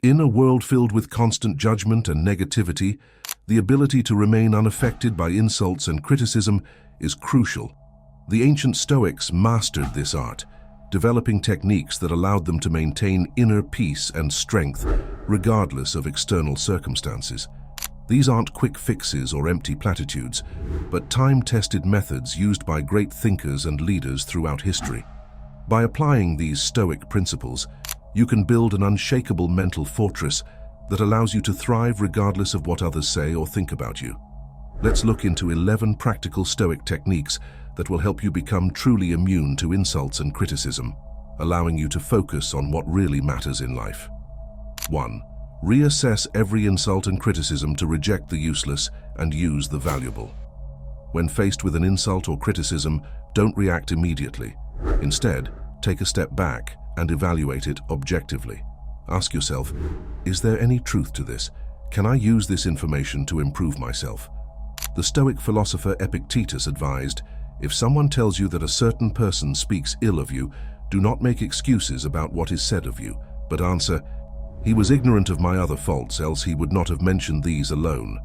In a world filled with constant judgment and negativity, the ability to remain unaffected by insults and criticism is crucial. The ancient Stoics mastered this art, developing techniques that allowed them to maintain inner peace and strength regardless of external circumstances. These aren't quick fixes or empty platitudes, but time-tested methods used by great thinkers and leaders throughout history. By applying these Stoic principles, you can build an unshakable mental fortress that allows you to thrive regardless of what others say or think about you. Let's look into 11 practical Stoic techniques that will help you become truly immune to insults and criticism, allowing you to focus on what really matters in life. 1. Reassess every insult and criticism to reject the useless and use the valuable. When faced with an insult or criticism, don't react immediately. Instead, take a step back and evaluate it objectively. Ask yourself, is there any truth to this? Can I use this information to improve myself? The Stoic philosopher Epictetus advised, if someone tells you that a certain person speaks ill of you, do not make excuses about what is said of you, but answer, he was ignorant of my other faults, else he would not have mentioned these alone.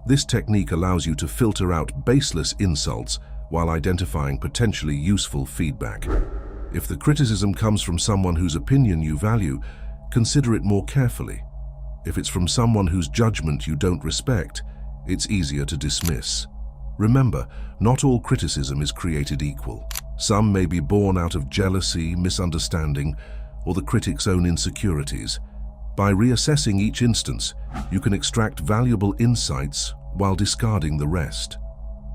This technique allows you to filter out baseless insults while identifying potentially useful feedback. If the criticism comes from someone whose opinion you value, consider it more carefully. If it's from someone whose judgment you don't respect, it's easier to dismiss. Remember, not all criticism is created equal. Some may be born out of jealousy, misunderstanding, or the critic's own insecurities. By reassessing each instance, you can extract valuable insights while discarding the rest.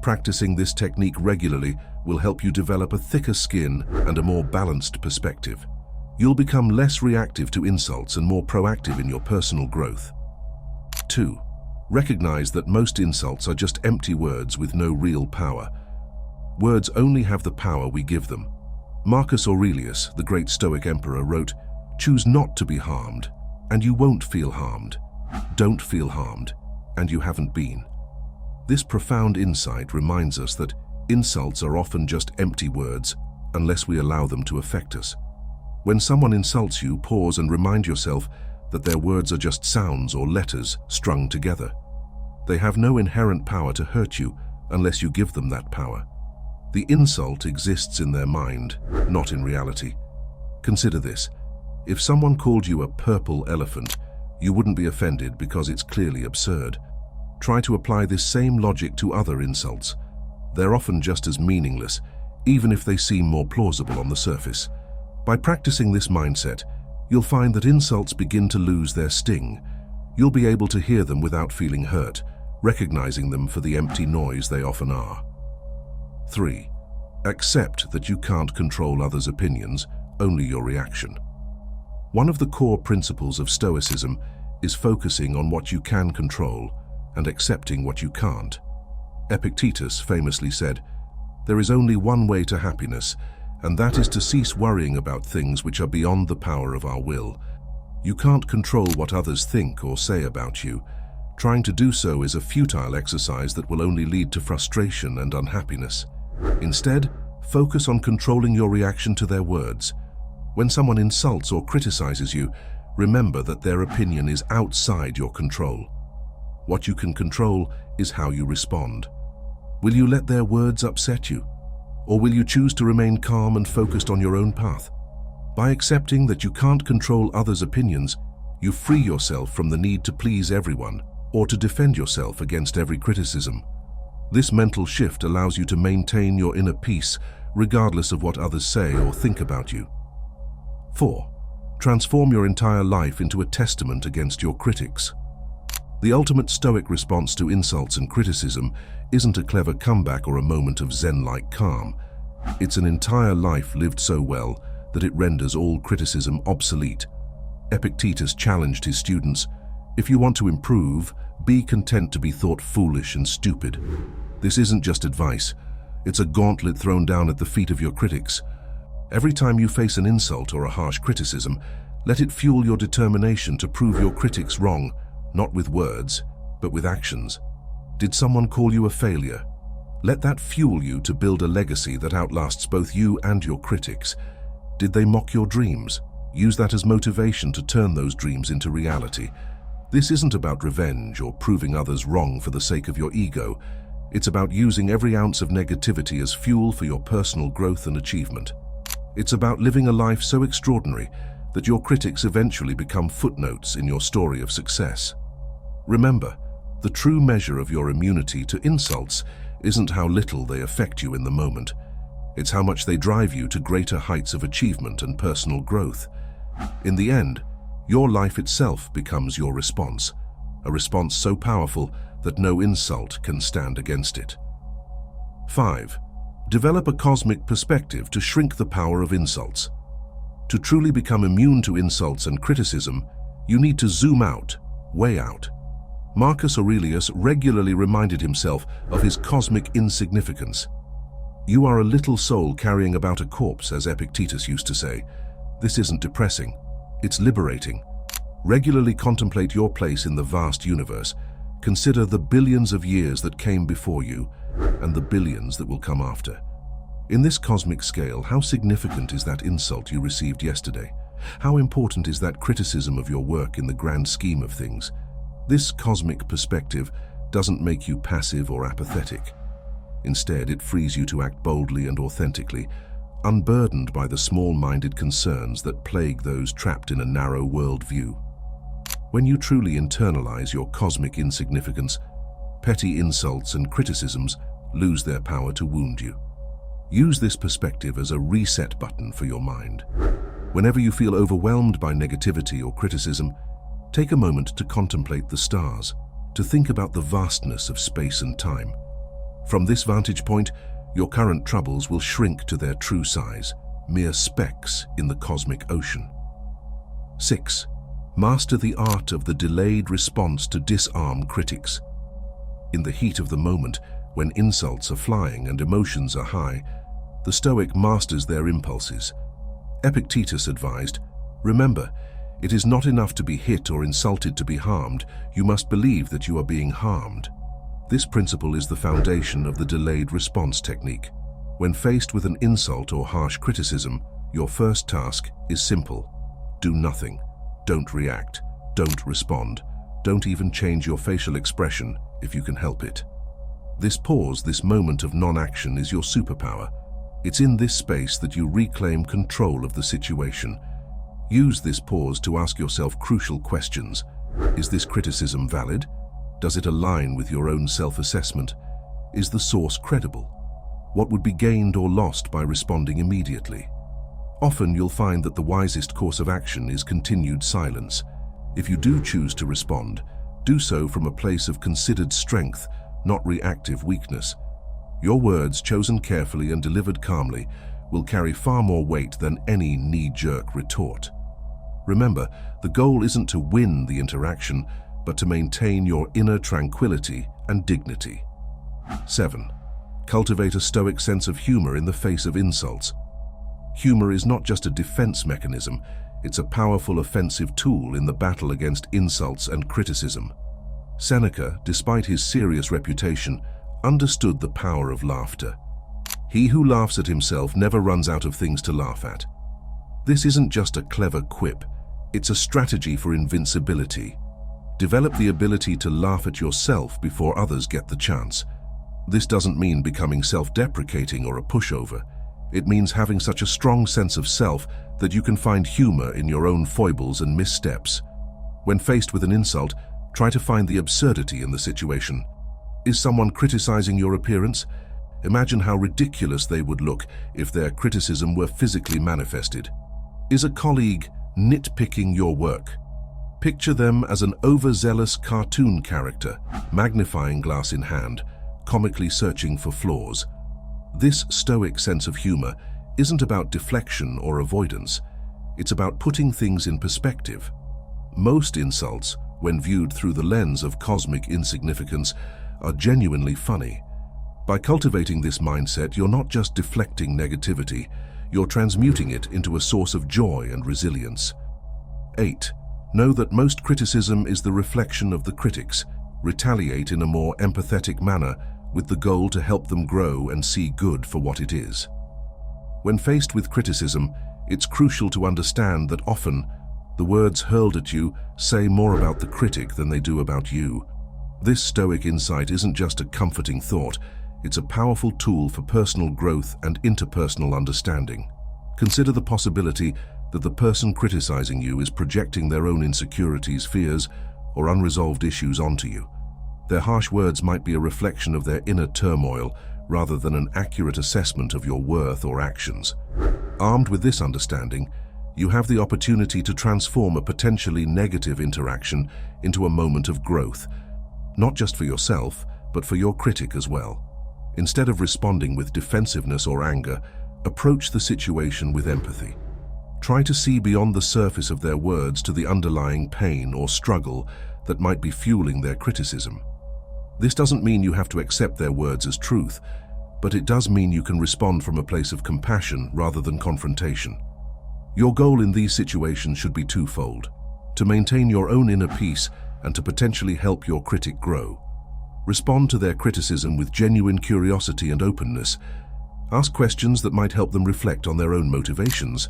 Practicing this technique regularly will help you develop a thicker skin and a more balanced perspective. You'll become less reactive to insults and more proactive in your personal growth. 2. Recognize that most insults are just empty words with no real power. Words only have the power we give them. Marcus Aurelius, the great Stoic emperor, wrote, "Choose not to be harmed, and you won't feel harmed. Don't feel harmed, and you haven't been." This profound insight reminds us that insults are often just empty words unless we allow them to affect us. When someone insults you, pause and remind yourself that their words are just sounds or letters strung together. They have no inherent power to hurt you unless you give them that power. The insult exists in their mind, not in reality. Consider this. If someone called you a purple elephant, you wouldn't be offended because it's clearly absurd. Try to apply this same logic to other insults. They're often just as meaningless, even if they seem more plausible on the surface. By practicing this mindset, you'll find that insults begin to lose their sting. You'll be able to hear them without feeling hurt, recognizing them for the empty noise they often are. 3. Accept that you can't control others' opinions, only your reaction. One of the core principles of Stoicism is focusing on what you can control and accepting what you can't. Epictetus famously said, "There is only one way to happiness, and that is to cease worrying about things which are beyond the power of our will." You can't control what others think or say about you. Trying to do so is a futile exercise that will only lead to frustration and unhappiness. Instead, focus on controlling your reaction to their words. When someone insults or criticizes you, remember that their opinion is outside your control. What you can control is how you respond. Will you let their words upset you? Or will you choose to remain calm and focused on your own path? By accepting that you can't control others' opinions, you free yourself from the need to please everyone or to defend yourself against every criticism. This mental shift allows you to maintain your inner peace regardless of what others say or think about you. 4. Transform your entire life into a testament against your critics. The ultimate Stoic response to insults and criticism isn't a clever comeback or a moment of Zen-like calm. It's an entire life lived so well that it renders all criticism obsolete. Epictetus challenged his students, "If you want to improve, be content to be thought foolish and stupid." This isn't just advice, it's a gauntlet thrown down at the feet of your critics. Every time you face an insult or a harsh criticism, let it fuel your determination to prove your critics wrong, not with words, but with actions. Did someone call you a failure? Let that fuel you to build a legacy that outlasts both you and your critics. Did they mock your dreams? Use that as motivation to turn those dreams into reality. This isn't about revenge or proving others wrong for the sake of your ego. It's about using every ounce of negativity as fuel for your personal growth and achievement. It's about living a life so extraordinary that your critics eventually become footnotes in your story of success. Remember, the true measure of your immunity to insults isn't how little they affect you in the moment. It's how much they drive you to greater heights of achievement and personal growth. In the end, your life itself becomes your response, a response so powerful that no insult can stand against it. 5. Develop a cosmic perspective to shrink the power of insults. To truly become immune to insults and criticism, you need to zoom out, way out. Marcus Aurelius regularly reminded himself of his cosmic insignificance. "You are a little soul carrying about a corpse," as Epictetus used to say. This isn't depressing, it's liberating. Regularly contemplate your place in the vast universe. Consider the billions of years that came before you and the billions that will come after. In this cosmic scale, how significant is that insult you received yesterday? How important is that criticism of your work in the grand scheme of things? This cosmic perspective doesn't make you passive or apathetic. Instead, it frees you to act boldly and authentically, unburdened by the small-minded concerns that plague those trapped in a narrow worldview. When you truly internalize your cosmic insignificance, petty insults and criticisms lose their power to wound you. Use this perspective as a reset button for your mind. Whenever you feel overwhelmed by negativity or criticism, take a moment to contemplate the stars, to think about the vastness of space and time. From this vantage point, your current troubles will shrink to their true size, mere specks in the cosmic ocean. 6. Master the art of the delayed response to disarm critics. In the heat of the moment, when insults are flying and emotions are high, the Stoic masters their impulses. Epictetus advised, "Remember, it is not enough to be hit or insulted to be harmed. You must believe that you are being harmed." This principle is the foundation of the delayed response technique. When faced with an insult or harsh criticism, your first task is simple. Do nothing. Don't react. Don't respond. Don't even change your facial expression if you can help it. This pause, this moment of non-action, is your superpower. It's in this space that you reclaim control of the situation. Use this pause to ask yourself crucial questions. Is this criticism valid? Does it align with your own self-assessment? Is the source credible? What would be gained or lost by responding immediately? Often you'll find that the wisest course of action is continued silence. If you do choose to respond, do so from a place of considered strength, not reactive weakness. Your words, chosen carefully and delivered calmly, will carry far more weight than any knee-jerk retort. Remember, the goal isn't to win the interaction, but to maintain your inner tranquility and dignity. 7. Cultivate a stoic sense of humor in the face of insults. Humor is not just a defense mechanism, it's a powerful offensive tool in the battle against insults and criticism. Seneca, despite his serious reputation, understood the power of laughter. He who laughs at himself never runs out of things to laugh at. This isn't just a clever quip, it's a strategy for invincibility. Develop the ability to laugh at yourself before others get the chance. This doesn't mean becoming self-deprecating or a pushover. It means having such a strong sense of self that you can find humor in your own foibles and missteps. When faced with an insult, try to find the absurdity in the situation. Is someone criticizing your appearance? Imagine how ridiculous they would look if their criticism were physically manifested. Is a colleague nitpicking your work? Picture them as an overzealous cartoon character, magnifying glass in hand, comically searching for flaws. This stoic sense of humor isn't about deflection or avoidance. It's about putting things in perspective. Most insults, when viewed through the lens of cosmic insignificance, are genuinely funny. By cultivating this mindset, you're not just deflecting negativity, you're transmuting it into a source of joy and resilience. 8. Know that most criticism is the reflection of the critics. Retaliate in a more empathetic manner, with the goal to help them grow and see good for what it is. When faced with criticism, it's crucial to understand that often the words hurled at you say more about the critic than they do about you. This Stoic insight isn't just a comforting thought, it's a powerful tool for personal growth and interpersonal understanding. Consider the possibility that the person criticizing you is projecting their own insecurities, fears, or unresolved issues onto you. Their harsh words might be a reflection of their inner turmoil rather than an accurate assessment of your worth or actions. Armed with this understanding, you have the opportunity to transform a potentially negative interaction into a moment of growth, not just for yourself, but for your critic as well. Instead of responding with defensiveness or anger, approach the situation with empathy. Try to see beyond the surface of their words to the underlying pain or struggle that might be fueling their criticism. This doesn't mean you have to accept their words as truth, but it does mean you can respond from a place of compassion rather than confrontation. Your goal in these situations should be twofold: to maintain your own inner peace and to potentially help your critic grow. Respond to their criticism with genuine curiosity and openness. Ask questions that might help them reflect on their own motivations.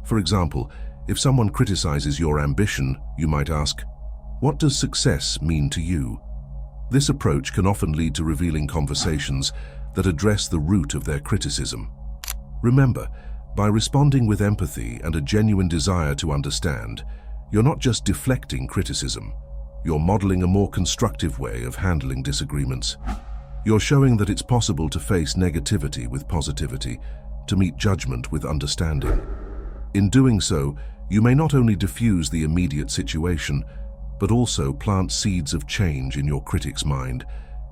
For example, if someone criticizes your ambition, you might ask, "What does success mean to you?" This approach can often lead to revealing conversations that address the root of their criticism. Remember, by responding with empathy and a genuine desire to understand, you're not just deflecting criticism, you're modeling a more constructive way of handling disagreements. You're showing that it's possible to face negativity with positivity, to meet judgment with understanding. In doing so, you may not only diffuse the immediate situation, but also plant seeds of change in your critic's mind,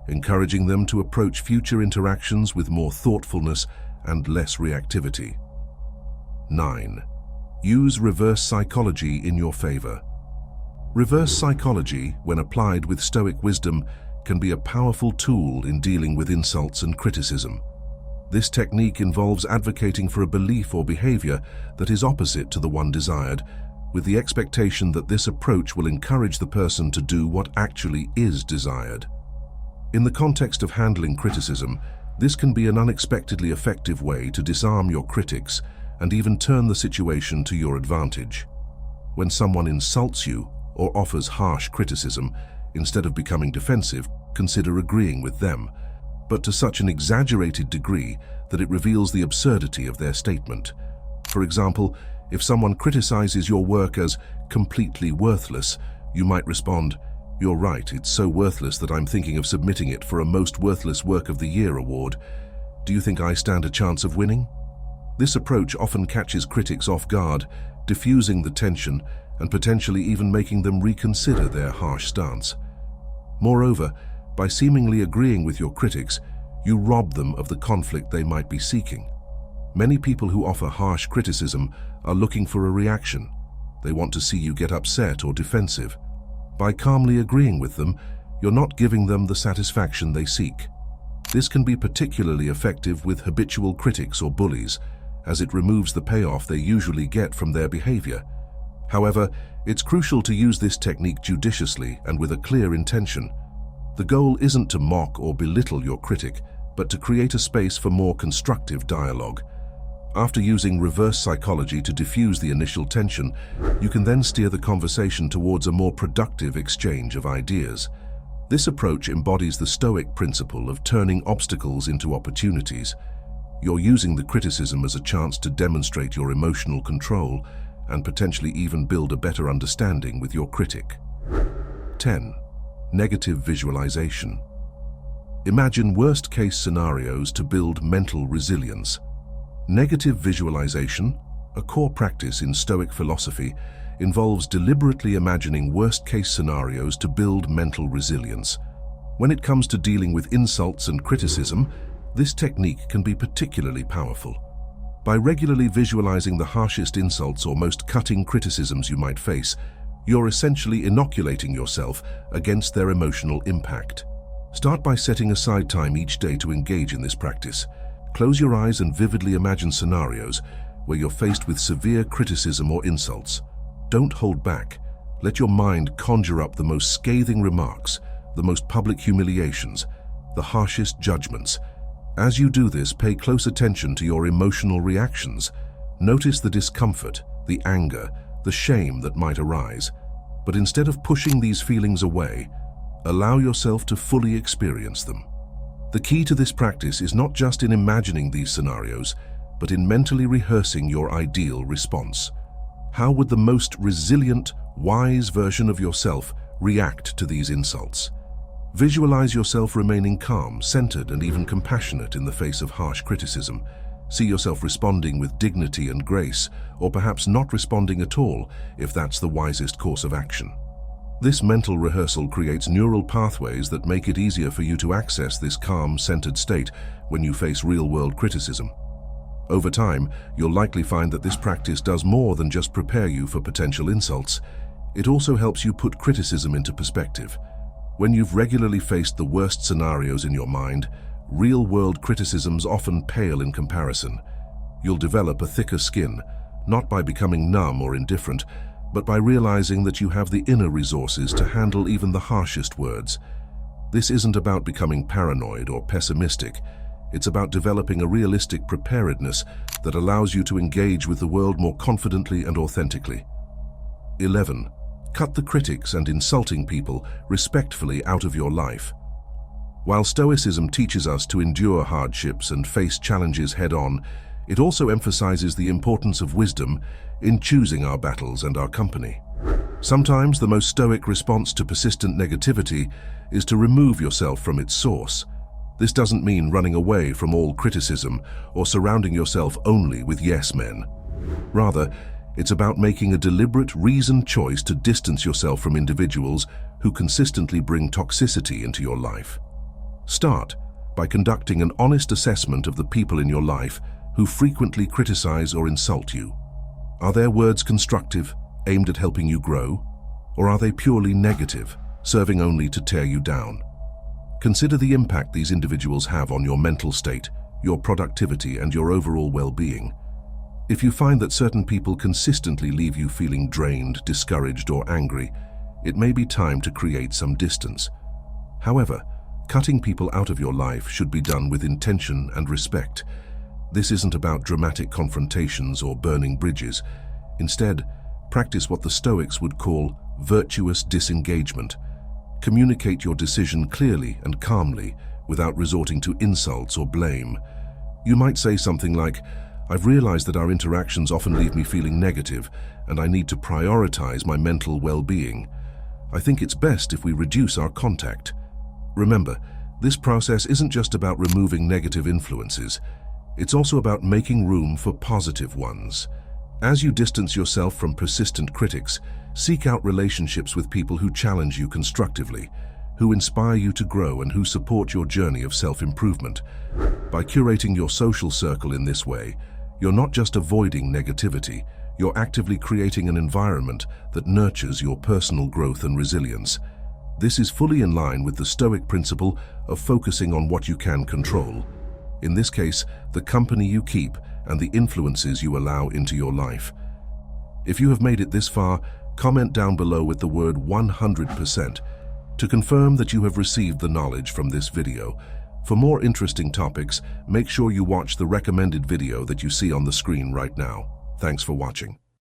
encouraging them to approach future interactions with more thoughtfulness and less reactivity. 9. Use reverse psychology in your favor. Reverse psychology, when applied with Stoic wisdom, can be a powerful tool in dealing with insults and criticism. This technique involves advocating for a belief or behavior that is opposite to the one desired, with the expectation that this approach will encourage the person to do what actually is desired. In the context of handling criticism, this can be an unexpectedly effective way to disarm your critics and even turn the situation to your advantage. When someone insults you or offers harsh criticism, instead of becoming defensive, consider agreeing with them, but to such an exaggerated degree that it reveals the absurdity of their statement. For example, if someone criticizes your work as completely worthless, you might respond, "You're right, it's so worthless that I'm thinking of submitting it for a Most Worthless Work of the Year award. Do you think I stand a chance of winning?" This approach often catches critics off guard, diffusing the tension and potentially even making them reconsider their harsh stance. Moreover, by seemingly agreeing with your critics, you rob them of the conflict they might be seeking. Many people who offer harsh criticism are looking for a reaction. They want to see you get upset or defensive. By calmly agreeing with them, you're not giving them the satisfaction they seek. This can be particularly effective with habitual critics or bullies, as it removes the payoff they usually get from their behavior. However, it's crucial to use this technique judiciously and with a clear intention. The goal isn't to mock or belittle your critic, but to create a space for more constructive dialogue. After using reverse psychology to diffuse the initial tension, you can then steer the conversation towards a more productive exchange of ideas. This approach embodies the Stoic principle of turning obstacles into opportunities. You're using the criticism as a chance to demonstrate your emotional control and potentially even build a better understanding with your critic. 10. Negative visualization. Imagine worst-case scenarios to build mental resilience. Negative visualization, a core practice in Stoic philosophy, involves deliberately imagining worst-case scenarios to build mental resilience. When it comes to dealing with insults and criticism, this technique can be particularly powerful. By regularly visualizing the harshest insults or most cutting criticisms you might face, you're essentially inoculating yourself against their emotional impact. Start by setting aside time each day to engage in this practice. Close your eyes and vividly imagine scenarios where you're faced with severe criticism or insults. Don't hold back. Let your mind conjure up the most scathing remarks, the most public humiliations, the harshest judgments. As you do this, pay close attention to your emotional reactions. Notice the discomfort, the anger, the shame that might arise, but instead of pushing these feelings away, allow yourself to fully experience them. The key to this practice is not just in imagining these scenarios, but in mentally rehearsing your ideal response. How would the most resilient, wise version of yourself react to these insults? Visualize yourself remaining calm, centered, and even compassionate in the face of harsh criticism. See yourself responding with dignity and grace, or perhaps not responding at all if that's the wisest course of action. This mental rehearsal creates neural pathways that make it easier for you to access this calm, centered state when you face real-world criticism. Over time, you'll likely find that this practice does more than just prepare you for potential insults. It also helps you put criticism into perspective. When you've regularly faced the worst scenarios in your mind, real-world criticisms often pale in comparison. You'll develop a thicker skin, not by becoming numb or indifferent, but by realizing that you have the inner resources to handle even the harshest words. This isn't about becoming paranoid or pessimistic. It's about developing a realistic preparedness that allows you to engage with the world more confidently and authentically. 11. Cut the critics and insulting people respectfully out of your life. While Stoicism teaches us to endure hardships and face challenges head-on, it also emphasizes the importance of wisdom in choosing our battles and our company. Sometimes the most stoic response to persistent negativity is to remove yourself from its source. This doesn't mean running away from all criticism or surrounding yourself only with yes men. Rather, it's about making a deliberate, reasoned choice to distance yourself from individuals who consistently bring toxicity into your life. Start by conducting an honest assessment of the people in your life who frequently criticize or insult you. Are their words constructive, aimed at helping you grow, or are they purely negative, serving only to tear you down? Consider the impact these individuals have on your mental state, your productivity, and your overall well-being. If you find that certain people consistently leave you feeling drained, discouraged, or angry, it may be time to create some distance. However, cutting people out of your life should be done with intention and respect. This isn't about dramatic confrontations or burning bridges. Instead, practice what the Stoics would call virtuous disengagement. Communicate your decision clearly and calmly without resorting to insults or blame. You might say something like, "I've realized that our interactions often leave me feeling negative, and I need to prioritize my mental well-being. I think it's best if we reduce our contact." Remember, this process isn't just about removing negative influences. It's also about making room for positive ones. As you distance yourself from persistent critics, seek out relationships with people who challenge you constructively, who inspire you to grow, and who support your journey of self-improvement. By curating your social circle in this way, you're not just avoiding negativity, you're actively creating an environment that nurtures your personal growth and resilience. This is fully in line with the Stoic principle of focusing on what you can control. In this case, the company you keep and the influences you allow into your life. If you have made it this far, comment down below with the word 100% to confirm that you have received the knowledge from this video. For more interesting topics, make sure you watch the recommended video that you see on the screen right now. Thanks for watching.